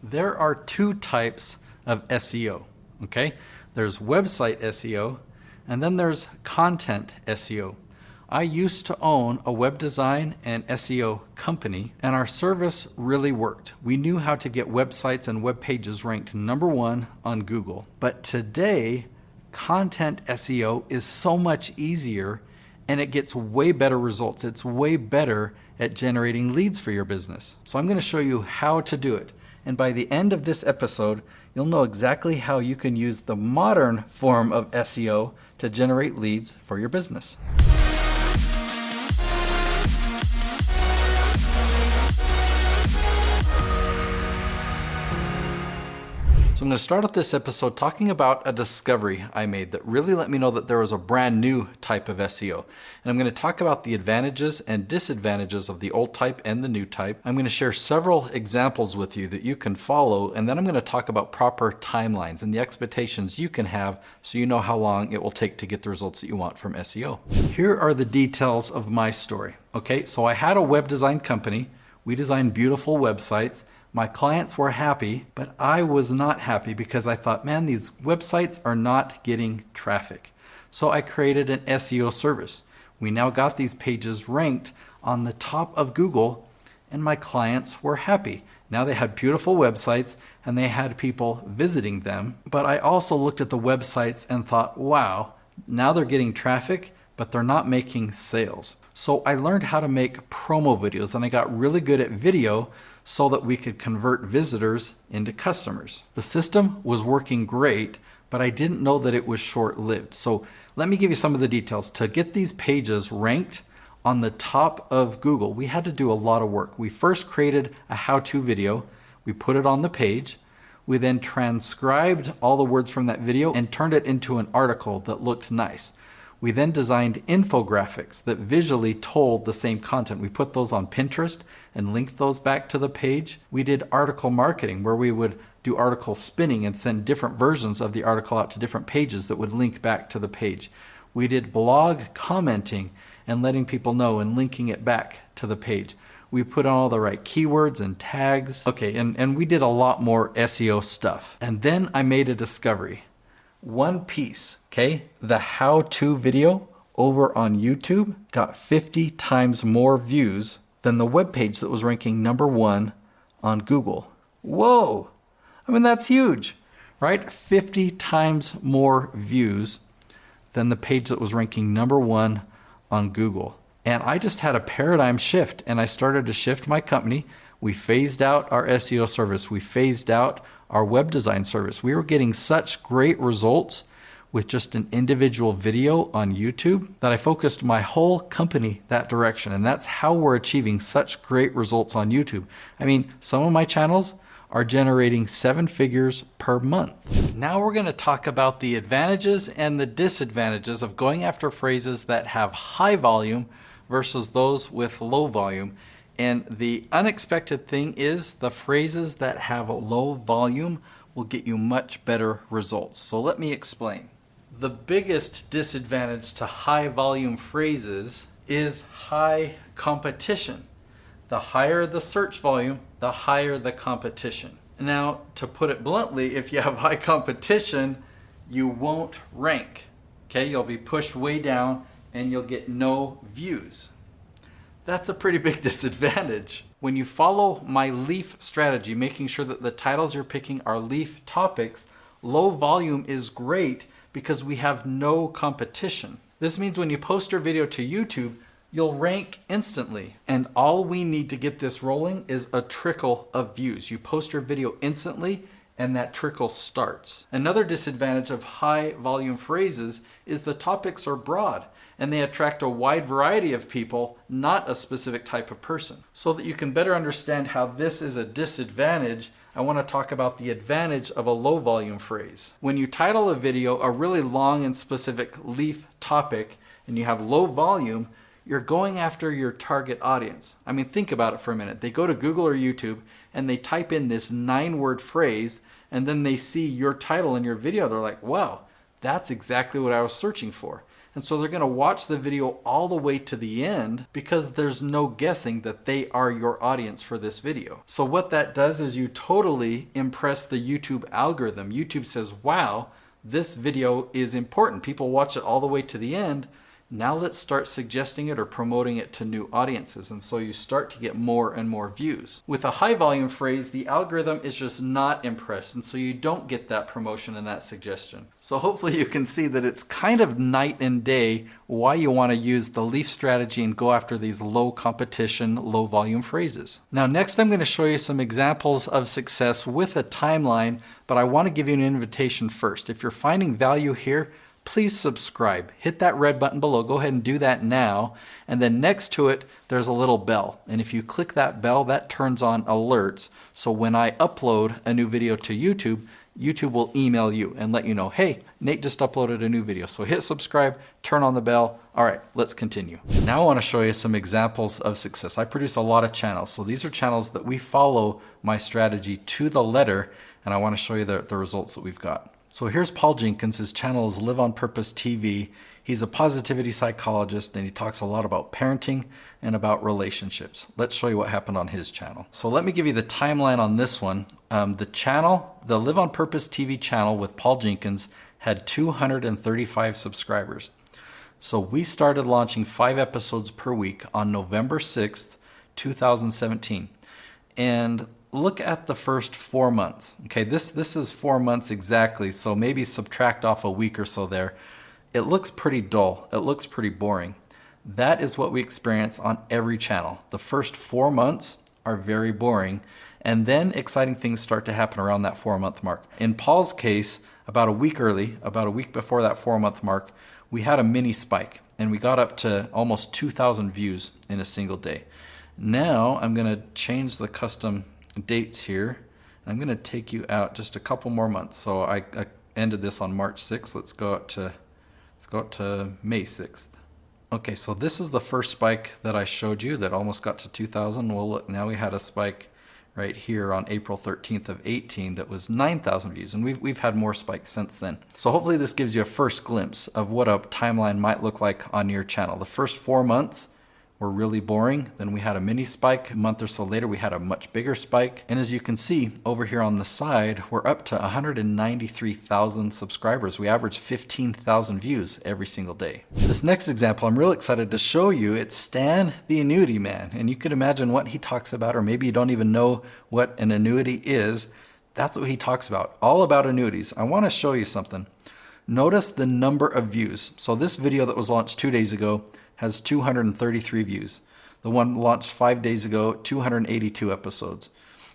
There are two types of SEO, okay? There's website SEO, and then there's content SEO. I used to own a web design and SEO company, and our service really worked. We knew how to get websites and web pages ranked #1 on Google. But today, content SEO is so much easier and it gets way better results. It's way better at generating leads for your business. So I'm going to show you how to do it. And by the end of this episode, you'll know exactly how you can use the modern form of SEO to generate leads for your business. So I'm going to start off this episode talking about a discovery I made that really let me know that there was a brand new type of SEO. And I'm going to talk about the advantages and disadvantages of the old type and the new type. I'm going to share several examples with you that you can follow, and then I'm going to talk about proper timelines and the expectations you can have so you know how long it will take to get the results that you want from SEO. Here are the details of my story. Okay, so I had a web design company. We designed beautiful websites. My clients were happy, but I was not happy because I thought, man, these websites are not getting traffic. So I created an SEO service. We now got these pages ranked on the top of Google, and my clients were happy. Now they had beautiful websites and they had people visiting them. But I also looked at the websites and thought, wow, now they're getting traffic, but they're not making sales. So I learned how to make promo videos, and I got really good at video so that we could convert visitors into customers. The system was working great, but I didn't know that it was short-lived. So let me give you some of the details. To get these pages ranked on the top of Google, we had to do a lot of work. We first created a how-to video. We put it on the page. We then transcribed all the words from that video and turned it into an article that looked nice. We then designed infographics that visually told the same content. We put those on Pinterest and linked those back to the page. We did article marketing where we would do article spinning and send different versions of the article out to different pages that would link back to the page. We did blog commenting and letting people know and linking it back to the page. We put on all the right keywords and tags. Okay, and we did a lot more SEO stuff. And then I made a discovery. One piece, okay? The how-to video over on YouTube got 50 times more views than the web page that was ranking #1 on Google. Whoa! I mean, that's huge, right? 50 times more views than the page that was ranking #1 on Google. And I just had a paradigm shift, and I started to shift my company. We phased out our SEO service. We phased out our web design service. We were getting such great results with just an individual video on YouTube that I focused my whole company that direction. And that's how we're achieving such great results on YouTube. I mean, some of my channels are generating 7 figures per month. Now we're going to talk about the advantages and the disadvantages of going after phrases that have high volume versus those with low volume. And the unexpected thing is the phrases that have a low volume will get you much better results. So let me explain. The biggest disadvantage to high volume phrases is high competition. The higher the search volume, the higher the competition. Now, to put it bluntly, if you have high competition, you won't rank. Okay, you'll be pushed way down and you'll get no views. That's a pretty big disadvantage. When you follow my leaf strategy, making sure that the titles you're picking are leaf topics, low volume is great because we have no competition. This means when you post your video to YouTube, you'll rank instantly. And all we need to get this rolling is a trickle of views. You post your video instantly and that trickle starts. Another disadvantage of high volume phrases is the topics are broad and they attract a wide variety of people, not a specific type of person. So that you can better understand how this is a disadvantage, I want to talk about the advantage of a low volume phrase. When you title a video a really long and specific leaf topic and you have low volume, you're going after your target audience. I mean, think about it for a minute. They go to Google or YouTube and they type in this 9-word phrase and then they see your title in your video. They're like, wow, that's exactly what I was searching for. And so they're going to watch the video all the way to the end because there's no guessing that they are your audience for this video. So what that does is you totally impress the YouTube algorithm. YouTube says, wow, this video is important. People watch it all the way to the end. Now let's start suggesting it or promoting it to new audiences. And so you start to get more and more views. With a high volume phrase, the algorithm is just not impressed. And so you don't get that promotion and that suggestion. So hopefully you can see that it's kind of night and day why you want to use the leaf strategy and go after these low competition, low volume phrases. Now, next I'm going to show you some examples of success with a timeline, but I want to give you an invitation first. If you're finding value here, please subscribe. Hit that red button below. Go ahead and do that now. And then next to it, there's a little bell. And if you click that bell, that turns on alerts. So when I upload a new video to YouTube, YouTube will email you and let you know, hey, Nate just uploaded a new video. So hit subscribe, turn on the bell. All right, let's continue. Now I want to show you some examples of success. I produce a lot of channels. So these are channels that we follow my strategy to the letter. And I want to show you the results that we've got. So here's Paul Jenkins. His channel is Live on Purpose TV. He's a positivity psychologist and he talks a lot about parenting and about relationships. Let's show you what happened on his channel. So let me give you the timeline on this one. The Live on Purpose TV channel with Paul Jenkins had 235 subscribers. So we started launching 5 episodes per week on November 6th, 2017. And look at the first 4 months. Okay, this is 4 months exactly, so maybe subtract off a week or so there. It looks pretty dull. It looks pretty boring. That is what we experience on every channel. The first 4 months are very boring, and then exciting things start to happen around that 4-month mark. In Paul's case, about a week early, about a week before that 4-month mark, we had a mini spike, and we got up to almost 2,000 views in a single day. Now I'm going to change the custom dates here. I'm going to take you out just a couple more months. So I ended this on March 6th. Let's go out to May 6th. Okay, so this is the first spike that I showed you that almost got to 2,000. Well, look, now we had a spike right here on April 13th of 18 that was 9,000 views, and we've had more spikes since then. So hopefully this gives you a first glimpse of what a timeline might look like on your channel. The first 4 months were really boring. Then we had a mini spike. A month or so later, we had a much bigger spike. And as you can see over here on the side, we're up to 193,000 subscribers. We average 15,000 views every single day. This next example, I'm real excited to show you. It's Stan the Annuity Man. And you could imagine what he talks about, or maybe you don't even know what an annuity is. That's what he talks about, all about annuities. I want to show you something. Notice the number of views. So this video that was launched 2 days ago has 233 views. The one launched 5 days ago, 282 episodes.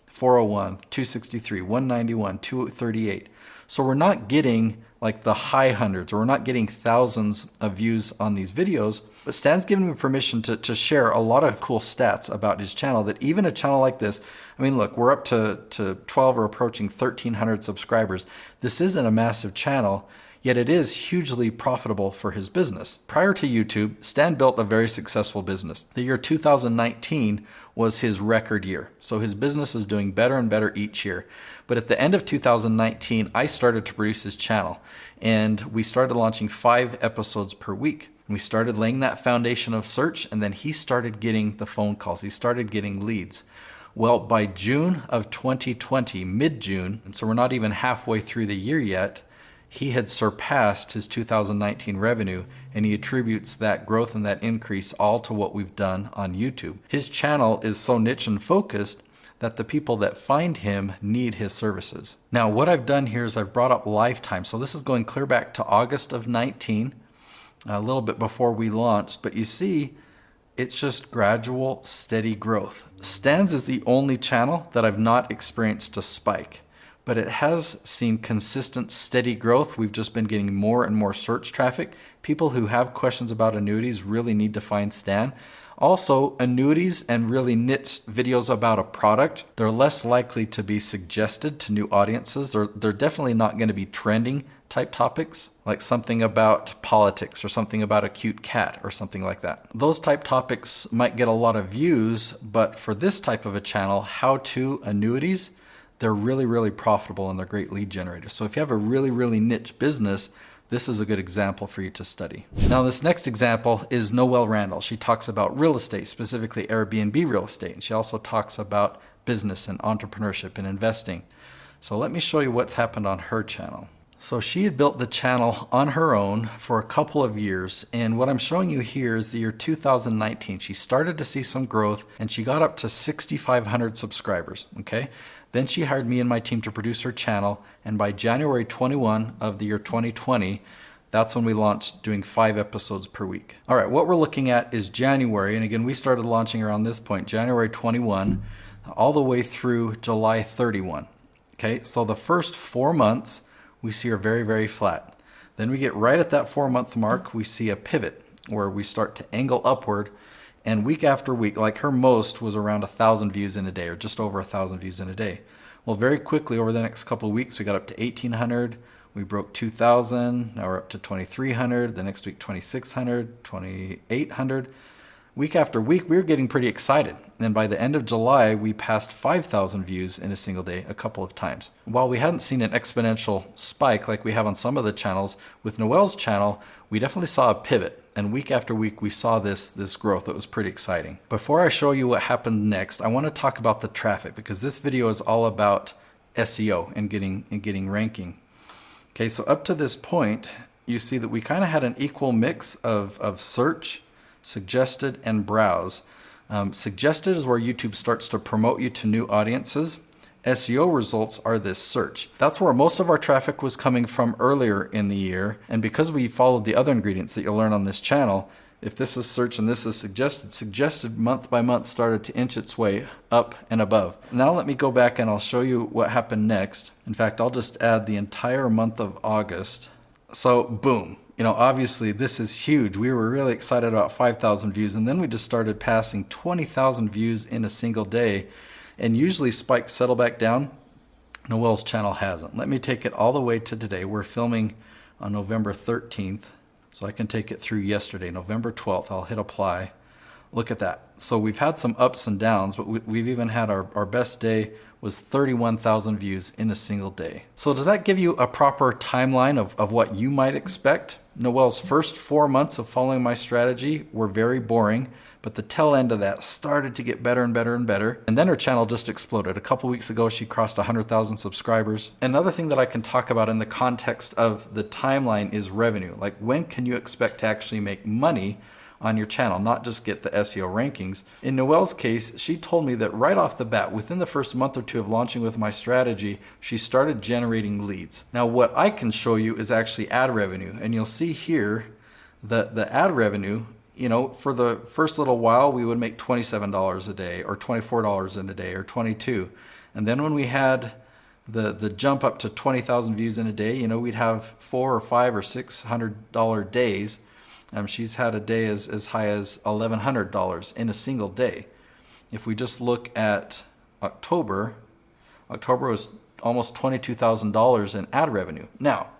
401, 263, 191, 238. So we're not getting like the high hundreds, or we're not getting thousands of views on these videos, but Stan's given me permission to share a lot of cool stats about his channel, that even a channel like this, I mean, look, we're up to 12 or approaching 1,300 subscribers. This isn't a massive channel, yet it is hugely profitable for his business. Prior to YouTube, Stan built a very successful business. The year 2019 was his record year. So his business is doing better and better each year. But at the end of 2019, I started to produce his channel, and we started launching 5 episodes per week. We started laying that foundation of search, and then he started getting the phone calls. He started getting leads. Well, by June of 2020, mid-June, and so we're not even halfway through the year yet, he had surpassed his 2019 revenue, and he attributes that growth and that increase all to what we've done on YouTube. His channel is so niche and focused that the people that find him need his services. Now, what I've done here is I've brought up lifetime. So this is going clear back to August of 19, a little bit before we launched, but you see, it's just gradual, steady growth. Stan's is the only channel that I've not experienced a spike, but it has seen consistent, steady growth. We've just been getting more and more search traffic. People who have questions about annuities really need to find Stan. Also, annuities and really niche videos about a product, they're less likely to be suggested to new audiences. They're definitely not going to be trending type topics, like something about politics or something about a cute cat or something like that. Those type topics might get a lot of views, but for this type of a channel, how-to annuities, they're really, really profitable and they're great lead generators. So if you have a really, really niche business, this is a good example for you to study. Now this next example is Noelle Randall. She talks about real estate, specifically Airbnb real estate. And she also talks about business and entrepreneurship and investing. So let me show you what's happened on her channel. So she had built the channel on her own for a couple of years, and what I'm showing you here is the year 2019. She started to see some growth and she got up to 6,500 subscribers, okay? Then she hired me and my team to produce her channel, and by January 21 of the year 2020, that's when we launched doing 5 episodes per week. All right, what we're looking at is January, and again, we started launching around this point, January 21, all the way through July 31. Okay, so the first 4 months, we see are very, very flat. Then we get right at that 4-month mark, we see a pivot where we start to angle upward, and week after week, like her most was around 1,000 views in a day, or just over 1,000 views in a day. Well, very quickly over the next couple of weeks, we got up to 1,800, we broke 2,000, now we're up to 2,300, the next week 2,600, 2,800. Week after week, we were getting pretty excited. And by the end of July, we passed 5,000 views in a single day a couple of times. While we hadn't seen an exponential spike like we have on some of the channels, with Noelle's channel, we definitely saw a pivot. And week after week, we saw this growth. It was pretty exciting. Before I show you what happened next, I want to talk about the traffic, because this video is all about SEO and getting ranking. Okay, so up to this point, you see that we kind of had an equal mix of search, suggested, and browse. Suggested is where YouTube starts to promote you to new audiences. SEO results are this search. That's where most of our traffic was coming from earlier in the year. And because we followed the other ingredients that you'll learn on this channel, if this is search and this is suggested, suggested month by month started to inch its way up and above. Now let me go back and I'll show you what happened next. In fact, I'll just add the entire month of August. So boom. You know, obviously this is huge. We were really excited about 5,000 views, and then we just started passing 20,000 views in a single day. And usually spikes settle back down. Noelle's channel hasn't. Let me take it all the way to today. We're filming on November 13th, so I can take it through yesterday, November 12th. I'll hit apply. Look at that. So we've had some ups and downs, but we've even had our best day was 31,000 views in a single day. So does that give you a proper timeline of what you might expect? Noelle's first 4 months of following my strategy were very boring, but the tail end of that started to get better and better and better. And then her channel just exploded. A couple weeks ago, she crossed 100,000 subscribers. Another thing that I can talk about in the context of the timeline is revenue. Like, when can you expect to actually make money on your channel, not just get the SEO rankings? In Noelle's case, she told me that right off the bat, within the first month or two of launching with my strategy, she started generating leads. Now, what I can show you is actually ad revenue, and you'll see here that the ad revenue, you know, for the first little while, we would make $27 a day, or $24 in a day, or $22. And then when we had the jump up to 20,000 views in a day, you know, we'd have $400 or $500 or $600 days. She's had a day as high as $1,100 in a single day. If we just look at October was almost $22,000 in ad revenue. Now,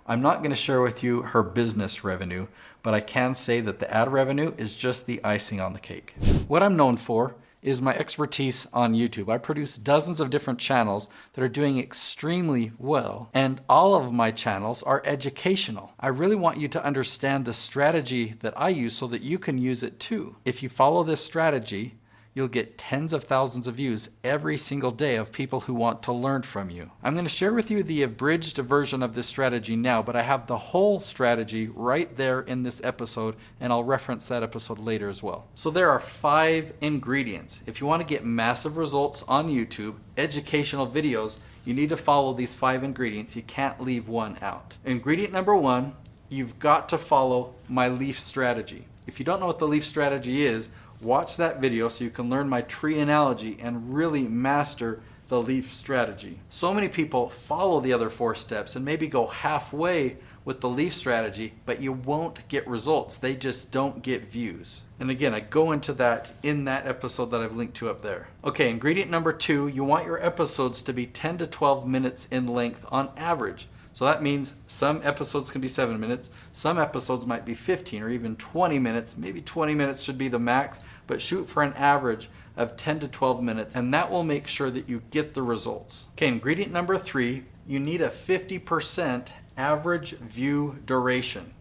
I'm not going to share with you her business revenue, but I can say that the ad revenue is just the icing on the cake. What I'm known for is my expertise on YouTube. I produce dozens of different channels that are doing extremely well, and all of my channels are educational. I really want you to understand the strategy that I use so that you can use it too. If you follow this strategy, you'll get tens of thousands of views every single day of people who want to learn from you. I'm going to share with you the abridged version of this strategy now, but I have the whole strategy right there in this episode, and I'll reference that episode later as well. So there are 5 ingredients. If you want to get massive results on YouTube, educational videos, you need to follow these 5 ingredients. You can't leave one out. Ingredient number 1, you've got to follow my leaf strategy. If you don't know what the leaf strategy is, watch that video so you can learn my tree analogy and really master the leaf strategy. So many people follow the other 4 steps and maybe go halfway with the leaf strategy, but you won't get results. They just don't get views. And again, I go into that in that episode that I've linked to up there. Okay, ingredient number 2, you want your episodes to be 10 to 12 minutes in length on average. So that means some episodes can be 7 minutes, some episodes might be 15 or even 20 minutes. Maybe 20 minutes should be the max, but shoot for an average of 10 to 12 minutes, and that will make sure that you get the results. Okay, ingredient number 3, you need a 50% average view duration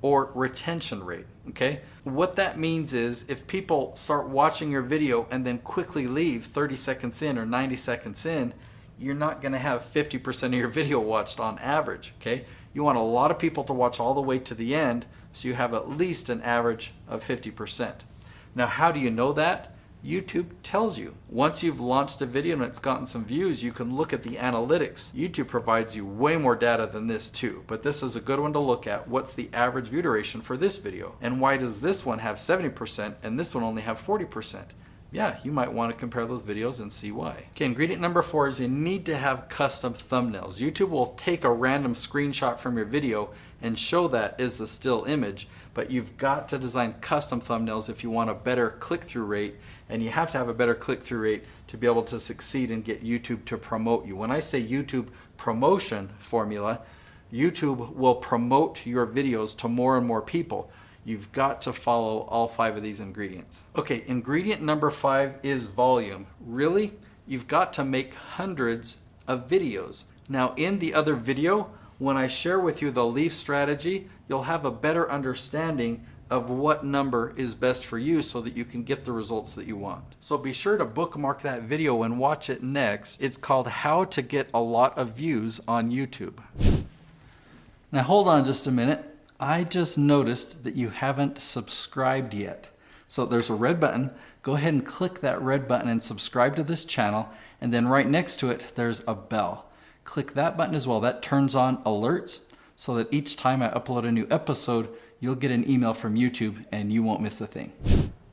or retention rate, okay? What that means is if people start watching your video and then quickly leave 30 seconds in or 90 seconds in, you're not gonna have 50% of your video watched on average, okay? You want a lot of people to watch all the way to the end so you have at least an average of 50%. Now, how do you know that? YouTube tells you. Once you've launched a video and it's gotten some views, you can look at the analytics. YouTube provides you way more data than this too, but this is a good one to look at. What's the average view duration for this video? And why does this one have 70% and this one only have 40%? Yeah, you might want to compare those videos and see why. Okay, ingredient number 4 is you need to have custom thumbnails. YouTube will take a random screenshot from your video and show that as the still image, but you've got to design custom thumbnails if you want a better click-through rate, and you have to have a better click-through rate to be able to succeed and get YouTube to promote you. When I say YouTube promotion formula, YouTube will promote your videos to more and more people. You've got to follow all 5 of these ingredients. Okay, ingredient number 5 is volume. Really, you've got to make hundreds of videos. Now, in the other video, when I share with you the leaf strategy, you'll have a better understanding of what number is best for you so that you can get the results that you want. So be sure to bookmark that video and watch it next. It's called How to Get a Lot of Views on YouTube. Now hold on just a minute. I just noticed that you haven't subscribed yet. So there's a red button. Go ahead and click that red button and subscribe to this channel. And then right next to it, there's a bell. Click that button as well. That turns on alerts so that each time I upload a new episode, you'll get an email from YouTube and you won't miss a thing.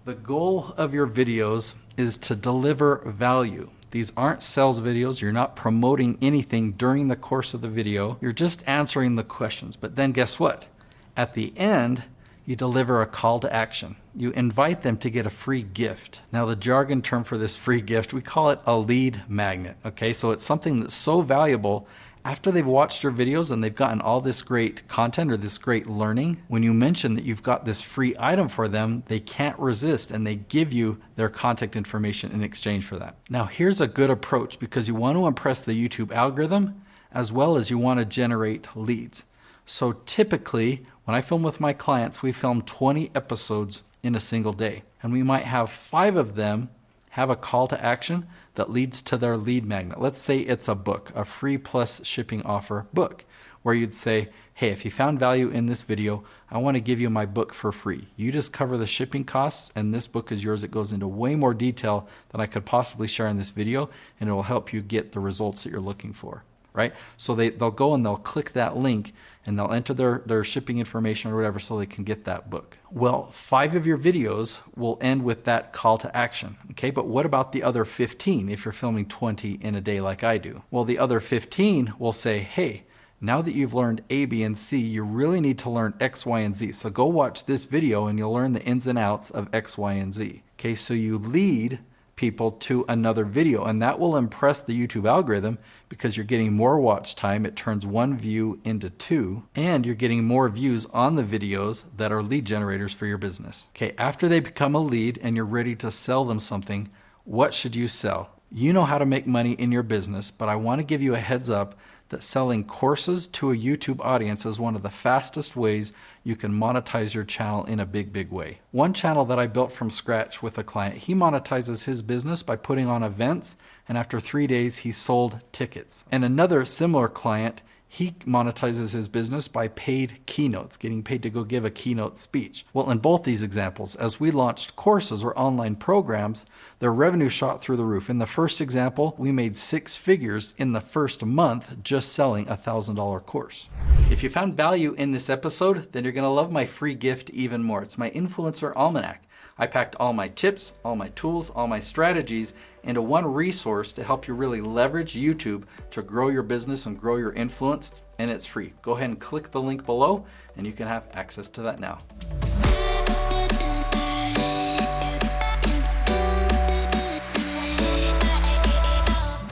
The goal of your videos is to deliver value. These aren't sales videos. You're not promoting anything during the course of the video. You're just answering the questions. But then guess what? At the end, you deliver a call to action. You invite them to get a free gift. Now, the jargon term for this free gift, we call it a lead magnet. Okay, so it's something that's so valuable. After they've watched your videos and they've gotten all this great content or this great learning, when you mention that you've got this free item for them, they can't resist and they give you their contact information in exchange for that. Now, here's a good approach because you want to impress the YouTube algorithm as well as you want to generate leads. So typically, when I film with my clients, we film 20 episodes in a single day. And we might have 5 of them have a call to action that leads to their lead magnet. Let's say it's a book, a free plus shipping offer book, where you'd say, hey, if you found value in this video, I want to give you my book for free. You just cover the shipping costs and this book is yours. It goes into way more detail than I could possibly share in this video, and it will help you get the results that you're looking for. Right? So they'll go and they'll click that link and they'll enter their shipping information or whatever so they can get that book. Well, 5 of your videos will end with that call to action. Okay, but what about the other 15 if you're filming 20 in a day like I do? Well, the other 15 will say, hey, now that you've learned A, B, and C, you really need to learn X, Y, and Z. So go watch this video and you'll learn the ins and outs of X, Y, and Z. Okay, so you lead people to another video, and that will impress the YouTube algorithm because you're getting more watch time. It turns 1 view into 2, and you're getting more views on the videos that are lead generators for your business. Okay, after they become a lead and you're ready to sell them something, what should you sell? You know how to make money in your business, but I want to give you a heads up that selling courses to a YouTube audience is one of the fastest ways you can monetize your channel in a big, big way. One channel that I built from scratch with a client, he monetizes his business by putting on events, and after 3 days, he sold tickets. And another similar client, he monetizes his business by paid keynotes, getting paid to go give a keynote speech. Well, in both these examples, as we launched courses or online programs, their revenue shot through the roof. In the first example, we made 6 figures in the first month just selling a $1,000 course. If you found value in this episode, then you're gonna love my free gift even more. It's my Influencer Almanac. I packed all my tips, all my tools, all my strategies into one resource to help you really leverage YouTube to grow your business and grow your influence, and it's free. Go ahead and click the link below and you can have access to that now.